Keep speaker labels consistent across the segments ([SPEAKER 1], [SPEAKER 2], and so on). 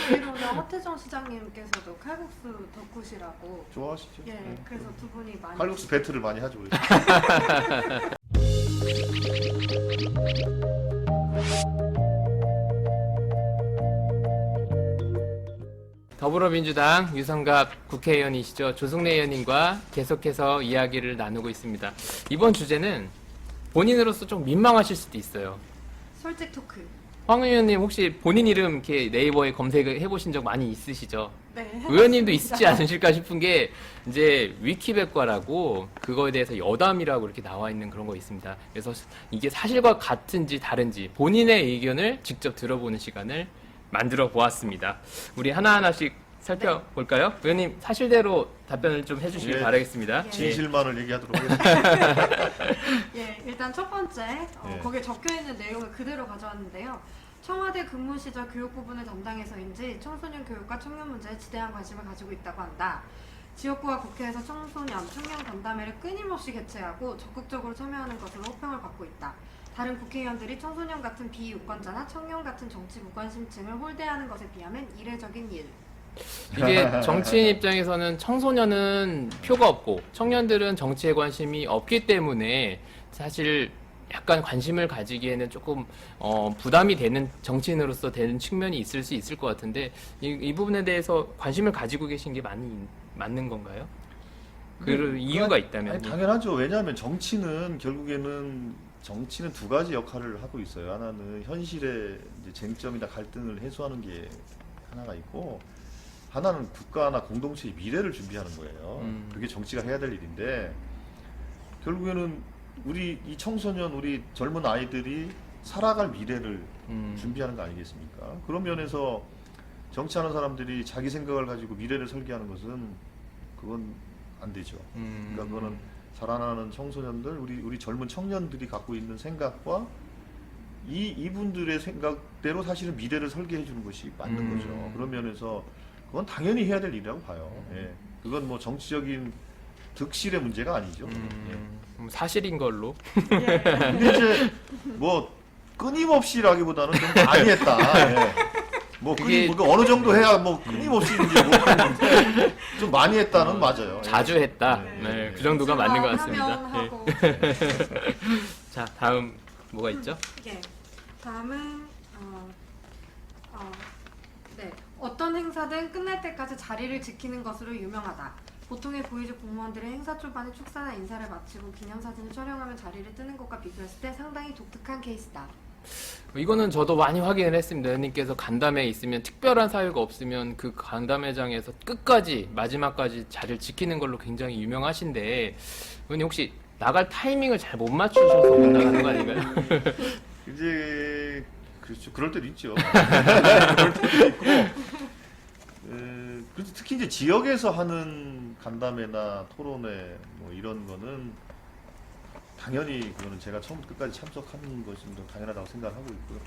[SPEAKER 1] 듣기로는 허태정 시장님께서도 칼국수 덕후시라고.
[SPEAKER 2] 좋아하시죠?
[SPEAKER 1] 예,
[SPEAKER 2] 네.
[SPEAKER 1] 그래서 두 분이 많이.
[SPEAKER 2] 칼국수 배틀을 많이 하죠. 우리.
[SPEAKER 3] 더불어민주당 유성갑 국회의원이시죠. 조승래 의원님과 계속해서 이야기를 나누고 있습니다. 이번 주제는 본인으로서 좀 민망하실 수도 있어요.
[SPEAKER 1] 솔직 토크.
[SPEAKER 3] 황 의원님 혹시 본인 이름 이렇게 네이버에 검색을 해보신 적 많이 있으시죠?
[SPEAKER 1] 네.
[SPEAKER 3] 의원님도 있지 않으실까 싶은 게 이제 위키백과라고 그거에 대해서 여담이라고 이렇게 나와 있는 그런 거 있습니다. 그래서 이게 사실과 같은지 다른지 본인의 의견을 직접 들어보는 시간을 만들어 보았습니다. 우리 하나하나씩 살펴볼까요? 의원님 사실대로 답변을 좀 해주시길
[SPEAKER 2] 예.
[SPEAKER 3] 바라겠습니다.
[SPEAKER 1] 예.
[SPEAKER 2] 진실만을 얘기하도록 하겠습니다.
[SPEAKER 1] 예, 일단 첫 번째
[SPEAKER 2] 예.
[SPEAKER 1] 거기에 적혀있는 내용을 그대로 가져왔는데요. 청와대 근무 시절 교육 부분을 담당해서인지 청소년 교육과 청년 문제에 지대한 관심을 가지고 있다고 한다. 지역구와 국회에서 청소년, 청년 간담회를 끊임없이 개최하고 적극적으로 참여하는 것으로 호평을 받고 있다. 다른 국회의원들이 청소년 같은 비유권자나 청년 같은 정치 무관심층을 홀대하는 것에 비하면 이례적인 일.
[SPEAKER 3] 이게 정치인 입장에서는 청소년은 표가 없고 청년들은 정치에 관심이 없기 때문에 사실 약간 관심을 가지기에는 조금 부담이 되는 정치인으로서 되는 측면이 있을 수 있을 것 같은데 이 부분에 대해서 관심을 가지고 계신 게 맞는 건가요? 그 이유가 있다면
[SPEAKER 2] 아니, 당연하죠. 왜냐하면 정치는 결국에는 두 가지 역할을 하고 있어요. 하나는 현실의 이제 쟁점이나 갈등을 해소하는 게 하나가 있고, 하나는 국가나 공동체의 미래를 준비하는 거예요. 그게 정치가 해야 될 일인데, 결국에는 우리 이 청소년, 우리 젊은 아이들이 살아갈 미래를 준비하는 거 아니겠습니까? 그런 면에서 정치하는 사람들이 자기 생각을 가지고 미래를 설계하는 것은 그건 안 되죠. 그러니까 그거는 자라나는 청소년들, 우리 젊은 청년들이 갖고 있는 생각과 이분들의 생각대로 사실은 미래를 설계해 주는 것이 맞는 거죠. 그런 면에서 그건 당연히 해야 될 일이라고 봐요. 예. 그건 뭐 정치적인 득실의 문제가 아니죠. 예.
[SPEAKER 3] 사실인 걸로.
[SPEAKER 1] 예.
[SPEAKER 2] 근데 이제 뭐 끊임없이라기보다는 좀 많이 했다. 예. 뭐
[SPEAKER 3] 그게-
[SPEAKER 2] 어느 정도 해야 뭐 끊임없이 이제 뭐 하는데 좀 많이 했다는 맞아요.
[SPEAKER 3] 자주 했다.
[SPEAKER 2] 예.
[SPEAKER 3] 네, 그 정도가 맞는 것 같습니다.
[SPEAKER 1] 하면
[SPEAKER 3] 예.
[SPEAKER 1] 하고.
[SPEAKER 3] 자, 다음 뭐가 있죠?
[SPEAKER 1] 예. 다음은 네. 어떤 행사든 끝날 때까지 자리를 지키는 것으로 유명하다. 보통의 고위직 공무원들의 행사 초반에 축사나 인사를 마치고 기념사진을 촬영하면 자리를 뜨는 것과 비교했을 때 상당히 독특한 케이스다.
[SPEAKER 3] 이거는 저도 많이 확인을 했습니다. 의원님께서 간담회에 있으면 특별한 사유가 없으면 그 간담회장에서 끝까지 마지막까지 자리를 지키는 걸로 굉장히 유명하신데 의원님 혹시 나갈 타이밍을 잘 못 맞추셔서 못 나가는 거 아닌가요?
[SPEAKER 2] 이제 그렇죠. 그럴 때도 있죠. 그럴 때도 있고. 그래서 특히 이제 지역에서 하는 간담회나 토론회 뭐 이런 거는 당연히 그거는 제가 처음부터 끝까지 참석하는 것이 좀 당연하다고 생각하고 있고요.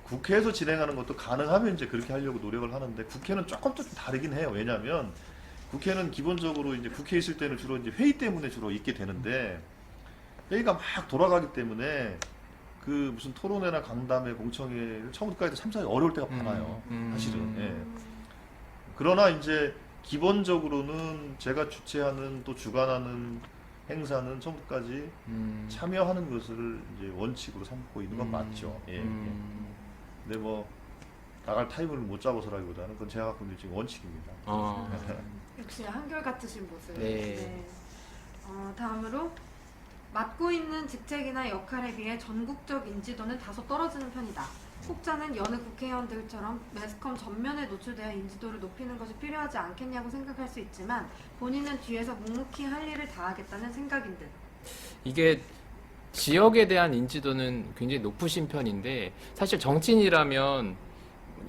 [SPEAKER 2] 국회에서 진행하는 것도 가능하면 이제 그렇게 하려고 노력을 하는데 국회는 조금 좀 다르긴 해요. 왜냐하면 국회는 기본적으로 이제 국회에 있을 때는 주로 이제 회의 때문에 주로 있게 되는데 회의가 막 돌아가기 때문에 그 무슨 토론회나 강담회, 공청회를 처음부터까지 참석이 어려울 때가 많아요. 사실은. 예. 그러나 이제 기본적으로는 제가 주최하는 또 주관하는 행사는 처음부터까지 참여하는 것을 이제 원칙으로 삼고 있는 건 맞죠. 예. 근데 뭐 나갈 타임을 못 잡아서라기보다는 그건 제가 갖고 있는 지금 원칙입니다.
[SPEAKER 1] 역시 한결같으신 모습.
[SPEAKER 3] 네.
[SPEAKER 1] 다음으로 맡고 있는 직책이나 역할에 비해 전국적 인지도는 다소 떨어지는 편이다. 혹자는 여느 국회의원들처럼 매스컴 전면에 노출되어 인지도를 높이는 것이 필요하지 않겠냐고 생각할 수 있지만 본인은 뒤에서 묵묵히 할 일을 다하겠다는 생각인 듯.
[SPEAKER 3] 이게 지역에 대한 인지도는 굉장히 높으신 편인데 사실 정치인이라면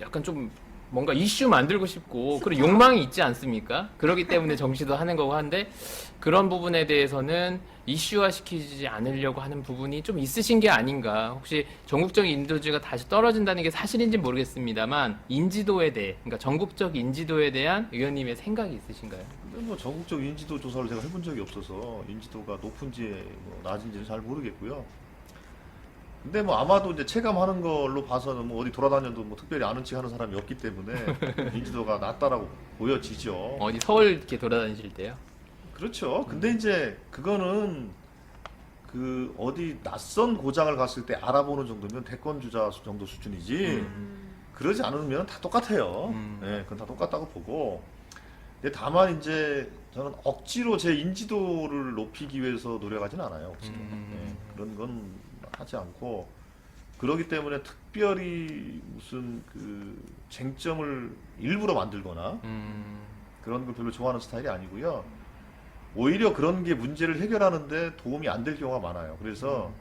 [SPEAKER 3] 약간 좀 뭔가 이슈 만들고 싶고 그런 욕망이 있지 않습니까? 그렇기 때문에 정치도 하는 거고 한데 그런 부분에 대해서는 이슈화 시키지 않으려고 하는 부분이 좀 있으신 게 아닌가. 혹시 전국적 인지도가 다시 떨어진다는 게 사실인지 모르겠습니다만 인지도에 대해, 그러니까 전국적 인지도에 대한 의원님의 생각이 있으신가요?
[SPEAKER 2] 근데 뭐 전국적 인지도 조사를 제가 해본 적이 없어서 인지도가 높은지 뭐 낮은지는 잘 모르겠고요. 근데 뭐 아마도 이제 체감하는 걸로 봐서는 뭐 어디 돌아다녀도 뭐 특별히 아는 척 하는 사람이 없기 때문에 인지도가 낮다라고 보여지죠.
[SPEAKER 3] 어디 서울 이렇게 돌아다니실 때요?
[SPEAKER 2] 그렇죠. 근데 이제 그거는 그 어디 낯선 고장을 갔을 때 알아보는 정도면 대권 주자 정도 수준이지. 그러지 않으면 다 똑같아요. 네, 그건 다 똑같다고 보고. 근데 다만 이제 저는 억지로 제 인지도를 높이기 위해서 노력하진 않아요. 억지로. 네, 그런 건 하지 않고. 그러기 때문에 특별히 무슨 그 쟁점을 일부러 만들거나 그런 걸 별로 좋아하는 스타일이 아니고요. 오히려 그런 게 문제를 해결하는데 도움이 안 될 경우가 많아요. 그래서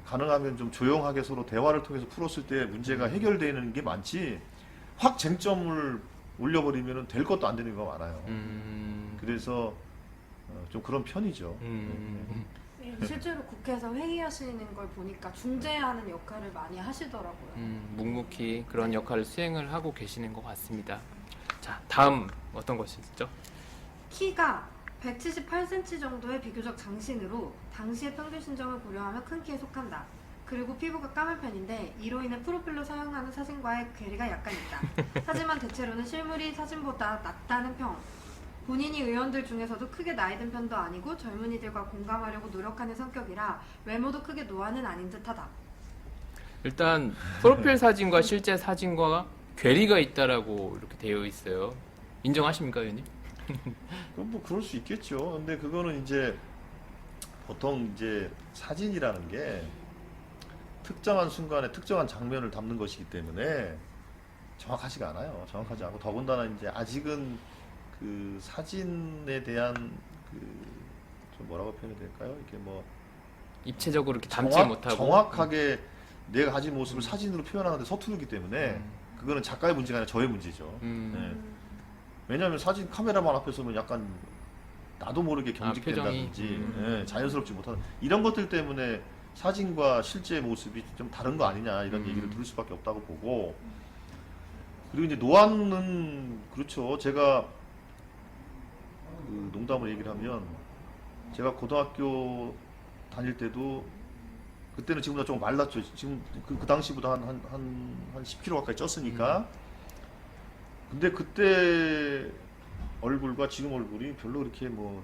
[SPEAKER 2] 가능하면 좀 조용하게 서로 대화를 통해서 풀었을 때 문제가 해결되는 게 많지 확 쟁점을 올려버리면 될 것도 안 되는 경우가 많아요. 그래서 좀 그런 편이죠.
[SPEAKER 1] 실제로 국회에서 회의하시는 걸 보니까 중재하는 역할을 많이 하시더라고요.
[SPEAKER 3] 묵묵히 그런 역할을 수행을 하고 계시는 것 같습니다. 자, 다음 어떤 것이 있죠?
[SPEAKER 1] 키가 178cm 정도의 비교적 장신으로 당시의 평균 신장을 고려하면 큰 키에 속한다. 그리고 피부가 까만 편인데 이로 인해 프로필로 사용하는 사진과의 괴리가 약간 있다. 하지만 대체로는 실물이 사진보다 낫다는 평. 본인이 의원들 중에서도 크게 나이든 편도 아니고 젊은이들과 공감하려고 노력하는 성격이라 외모도 크게 노안은 아닌 듯하다.
[SPEAKER 3] 일단 프로필 사진과 실제 사진과 괴리가 있다라고 이렇게 되어 있어요. 인정하십니까, 의원님?
[SPEAKER 2] 그럼 뭐 그럴 수 있겠죠. 근데 그거는 이제 보통 이제 사진이라는 게 특정한 순간에 특정한 장면을 담는 것이기 때문에 정확하지가 않아요. 정확하지 않고 더군다나 이제 아직은 그 사진에 대한 그 좀 뭐라고 표현이 될까요? 이렇게 뭐
[SPEAKER 3] 입체적으로 이렇게 담지 못하고
[SPEAKER 2] 정확하게 내가 가진 모습을 사진으로 표현하는데 서투르기 때문에 그거는 작가의 문제가 아니라 저의 문제죠. 네. 왜냐하면 사진 카메라만 앞에 서면 약간 나도 모르게 경직된다든지 예, 자연스럽지 못하는 이런 것들 때문에 사진과 실제 모습이 좀 다른 거 아니냐 이런 얘기를 들을 수밖에 없다고 보고 그리고 이제 노안은 그렇죠. 제가 그 농담을 얘기를 하면 제가 고등학교 다닐 때도 그때는 지금보다 좀 말랐죠. 지금 그 당시보다 한 10kg 가까이 쪘으니까. 근데 그때 얼굴과 지금 얼굴이 별로 그렇게 뭐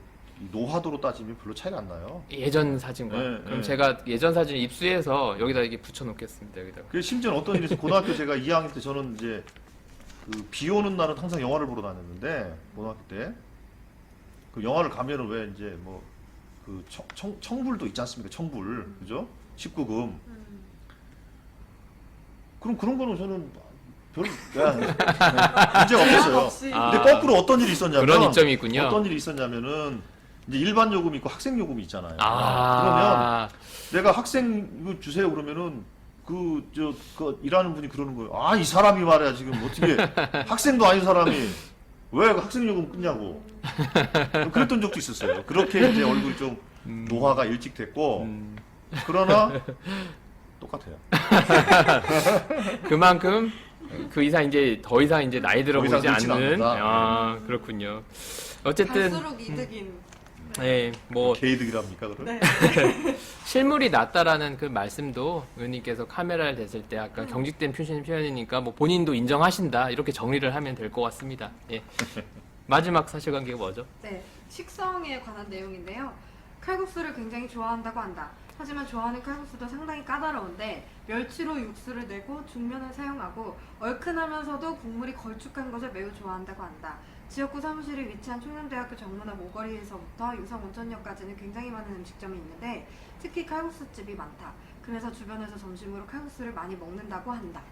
[SPEAKER 2] 노화도로 따지면 별로 차이가 안 나요.
[SPEAKER 3] 예전 사진과
[SPEAKER 2] 네,
[SPEAKER 3] 그럼
[SPEAKER 2] 네.
[SPEAKER 3] 제가 예전 사진 입수해서 여기다 이게 붙여 놓겠습니다. 여기다가.
[SPEAKER 2] 그 심지어 어떤 일이 있어요. 고등학교 제가 2학년 때 저는 이제 그 비 오는 날은 항상 영화를 보러 다녔는데 고등학교 때 그 영화를 가면은 왜 이제 뭐 그 청불도 있지 않습니까? 청불 그죠? 19금. 그럼 그런 거는 저는 별 문제가 없었어요.
[SPEAKER 1] 없이.
[SPEAKER 2] 근데 거꾸로 어떤 일이 있었냐면
[SPEAKER 3] 그런 이점이 있군요.
[SPEAKER 2] 어떤 일이 있었냐면은 이제 일반 요금이 있고 학생 요금이 있잖아요.
[SPEAKER 3] 아,
[SPEAKER 2] 그러면 내가 학생 이거 주세요 그러면은 그 일하는 분이 그러는 거예요. 아, 이 사람이 말이야 지금 어떻게 학생도 아닌 사람이 왜 학생 요금 끊냐고. 그랬던 적도 있었어요. 그렇게 이제 얼굴이 좀 노화가 일찍 됐고 그러나 똑같아요.
[SPEAKER 3] 그만큼 그 이상 이제 더 이상 이제 나이 들어
[SPEAKER 2] 더 이상
[SPEAKER 3] 보이지
[SPEAKER 2] 늙지는
[SPEAKER 3] 않는.
[SPEAKER 2] 않는다.
[SPEAKER 3] 아, 그렇군요. 어쨌든
[SPEAKER 1] 갈수록 이득인.
[SPEAKER 3] 네, 뭐
[SPEAKER 2] 게이득이랍니까 그럼?
[SPEAKER 1] 네.
[SPEAKER 3] 실물이 낫다라는 그 말씀도 의원님께서 카메라를 댔을 때 아까 경직된 표현이니까 뭐 본인도 인정하신다 이렇게 정리를 하면 될 것 같습니다. 예. 마지막 사실관계가 뭐죠?
[SPEAKER 1] 네, 식성에 관한 내용인데요. 칼국수를 굉장히 좋아한다고 한다. 하지만 좋아하는 칼국수도 상당히 까다로운데 멸치로 육수를 내고 중면을 사용하고 얼큰하면서도 국물이 걸쭉한 것을 매우 좋아한다고 한다. 지역구 사무실이 위치한 충남대학교 정문 앞 오거리에서부터 유성 온천역까지는 굉장히 많은 음식점이 있는데 특히 칼국수집이 많다. 그래서 주변에서 점심으로 칼국수를 많이 먹는다고 한다.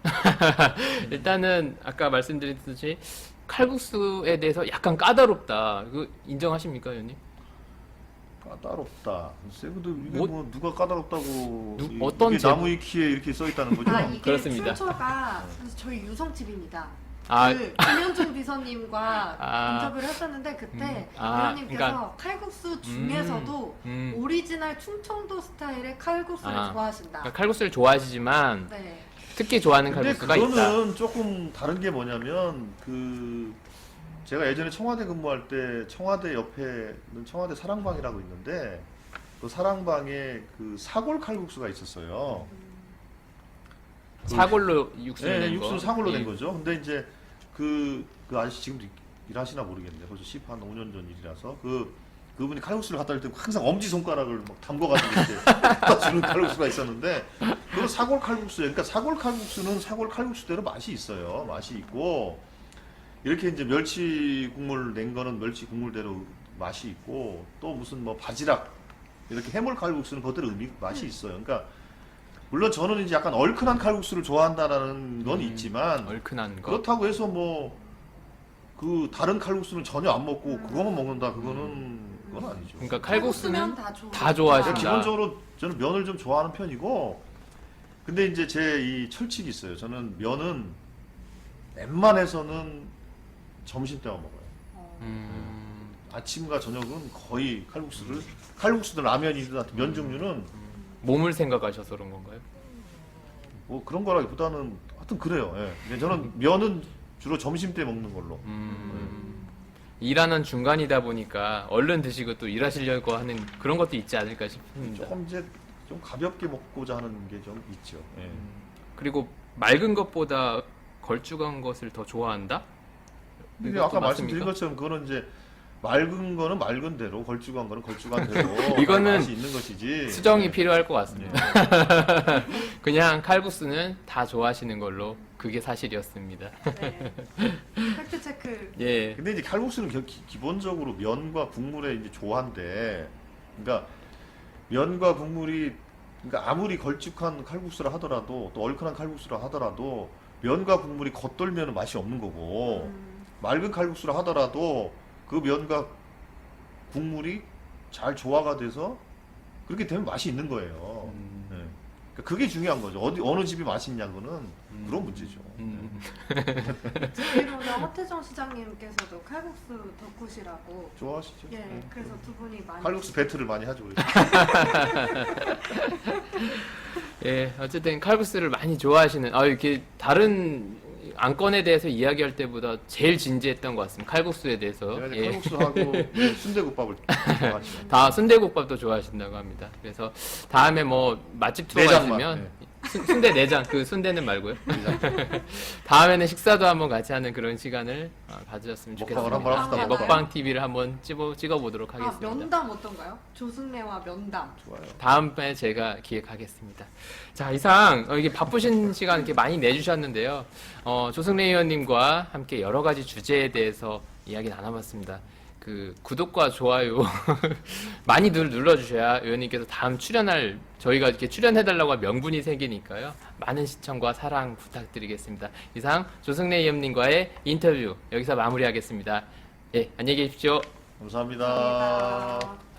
[SPEAKER 3] 일단은 아까 말씀드렸듯이 칼국수에 대해서 약간 까다롭다. 이거 인정하십니까, 의원님?
[SPEAKER 2] 까다롭다. 글쎄, 근데 이게
[SPEAKER 3] 뭐-
[SPEAKER 2] 뭐 누가 까다롭다고
[SPEAKER 3] 어떤
[SPEAKER 2] 이게
[SPEAKER 3] 제목?
[SPEAKER 2] 나무 위키에 이렇게 써 있다는 거죠?
[SPEAKER 1] 아, 이게
[SPEAKER 3] 그렇습니다.
[SPEAKER 1] 출처가 저희 유성집입니다.
[SPEAKER 3] 아,
[SPEAKER 1] 그 김현중 비서님과
[SPEAKER 3] 아.
[SPEAKER 1] 인터뷰를 했었는데 그때
[SPEAKER 3] 아,
[SPEAKER 1] 의원님께서
[SPEAKER 3] 그러니까-
[SPEAKER 1] 칼국수 중에서도 오리지널 충청도 스타일의 칼국수를
[SPEAKER 3] 아.
[SPEAKER 1] 좋아하신다.
[SPEAKER 3] 그러니까 칼국수를 좋아하시지만
[SPEAKER 1] 네.
[SPEAKER 3] 특히 좋아하는
[SPEAKER 2] 근데
[SPEAKER 3] 칼국수가 있다.
[SPEAKER 2] 그거는 조금 다른 게 뭐냐면 그 제가 예전에 청와대 근무할 때 청와대 옆에는 청와대 사랑방이라고 있는데 또 사랑방에 그 사골 칼국수가 있었어요.
[SPEAKER 3] 사골로 육수를
[SPEAKER 2] 네,
[SPEAKER 3] 낸 거.
[SPEAKER 2] 육수 사골로 된
[SPEAKER 3] 예.
[SPEAKER 2] 거죠. 근데 이제 그 아저씨 지금도 일하시나 모르겠네요. 벌써 10한 5년 전 일이라서 그분이 칼국수를 갖다 줄 때 항상 엄지 손가락을 막 담궈가지고 이렇게 갖다 주는 칼국수가 있었는데 그거 사골 칼국수예요. 그러니까 사골 칼국수는 사골 칼국수대로 맛이 있어요. 맛이 있고 이렇게 이제 멸치 국물 낸 거는 멸치 국물대로 맛이 있고 또 무슨 뭐 바지락 이렇게 해물 칼국수는 그것대로 맛이 있어요. 그러니까 물론 저는 이제 약간 얼큰한 칼국수를 좋아한다라는 건 있지만
[SPEAKER 3] 얼큰한 거.
[SPEAKER 2] 그렇다고 해서 뭐 그 다른 칼국수는 전혀 안 먹고 그거만 먹는다 그건 아니죠.
[SPEAKER 3] 그러니까
[SPEAKER 1] 칼국수면
[SPEAKER 3] 칼국수는
[SPEAKER 1] 다
[SPEAKER 3] 다 좋아하신다.
[SPEAKER 2] 기본적으로 저는 면을 좀 좋아하는 편이고 근데 이제 제 이 철칙이 있어요. 저는 면은 웬만해서는 점심 때만 먹어요. 아침과 저녁은 거의 칼국수든 라면이든 하여튼 면 종류는
[SPEAKER 3] 몸을 생각하셔서 그런 건가요?
[SPEAKER 2] 뭐 그런 거라기보다는 하여튼 그래요. 예. 근데 저는 면은 주로 점심 때 먹는 걸로.
[SPEAKER 3] 일하는 중간이다 보니까 얼른 드시고 또 일하시려고 하는 그런 것도 있지 않을까 싶습니다.
[SPEAKER 2] 조금 이제 좀 가볍게 먹고자 하는 게 좀 있죠. 예.
[SPEAKER 3] 그리고 맑은 것보다 걸쭉한 것을 더 좋아한다?
[SPEAKER 2] 근데
[SPEAKER 3] 이것도
[SPEAKER 2] 아까
[SPEAKER 3] 맞습니까?
[SPEAKER 2] 말씀드린 것처럼 그거는 이제 맑은 거는 맑은 대로, 걸쭉한 거는 걸쭉한 대로
[SPEAKER 3] 이거는
[SPEAKER 2] 맛이 있는 것이지.
[SPEAKER 3] 수정이
[SPEAKER 2] 네.
[SPEAKER 3] 필요할 것 같습니다. 그냥 칼국수는 다 좋아하시는 걸로 그게 사실이었습니다.
[SPEAKER 1] 네. 팩트 체크.
[SPEAKER 3] 예.
[SPEAKER 2] 근데 이제 칼국수는 기본적으로 면과 국물의 이제 조화인데, 그러니까 면과 국물이 그러니까 아무리 걸쭉한 칼국수라 하더라도 또 얼큰한 칼국수라 하더라도 면과 국물이 겉돌면 맛이 없는 거고 맑은 칼국수라 하더라도 그 면과 국물이 잘 조화가 돼서 그렇게 되면 맛이 있는 거예요. 네. 그러니까 그게 중요한 거죠. 어느 집이 맛있냐고는 그런 문제죠.
[SPEAKER 1] 듣기로는 허태정 시장님께서도 칼국수 덕후시라고.
[SPEAKER 2] 좋아하시죠?
[SPEAKER 1] 예,
[SPEAKER 2] 네.
[SPEAKER 1] 그래서 두 분이 많이.
[SPEAKER 2] 칼국수 배틀을 많이 하죠. 우리.
[SPEAKER 3] 예, 어쨌든 칼국수를 많이 좋아하시는, 이렇게 다른 안건에 대해서 이야기할 때보다 제일 진지했던 것 같습니다. 칼국수에 대해서.
[SPEAKER 2] 제가 이제
[SPEAKER 3] 예.
[SPEAKER 2] 칼국수하고 순대국밥을 좋아하죠.
[SPEAKER 3] 다 순대국밥도 좋아하신다고 합니다. 그래서 다음에 뭐 맛집 투어가
[SPEAKER 2] 내장만,
[SPEAKER 3] 있으면 순대 내장, 그 순대는 말고요. 다음에는 식사도 한번 같이 하는 그런 시간을 가졌으면 좋겠습니다.
[SPEAKER 2] 먹방을 한번 합시다.
[SPEAKER 3] 예, 먹방 TV를 한번 찍어보도록 하겠습니다.
[SPEAKER 1] 면담 어떤가요? 조승래와 면담.
[SPEAKER 2] 좋아요.
[SPEAKER 3] 다음에 제가 기획하겠습니다. 자, 이상 이게 바쁘신 시간 이렇게 많이 내주셨는데요. 조승래 의원님과 함께 여러 가지 주제에 대해서 이야기 나눠봤습니다. 그 구독과 좋아요 많이 눌러주셔야 의원님께서 다음 저희가 이렇게 출연해달라고 하면 명분이 생기니까요. 많은 시청과 사랑 부탁드리겠습니다. 이상 조승래 의원님과의 인터뷰 여기서 마무리하겠습니다. 예, 안녕히 계십시오.
[SPEAKER 2] 감사합니다.
[SPEAKER 1] 감사합니다.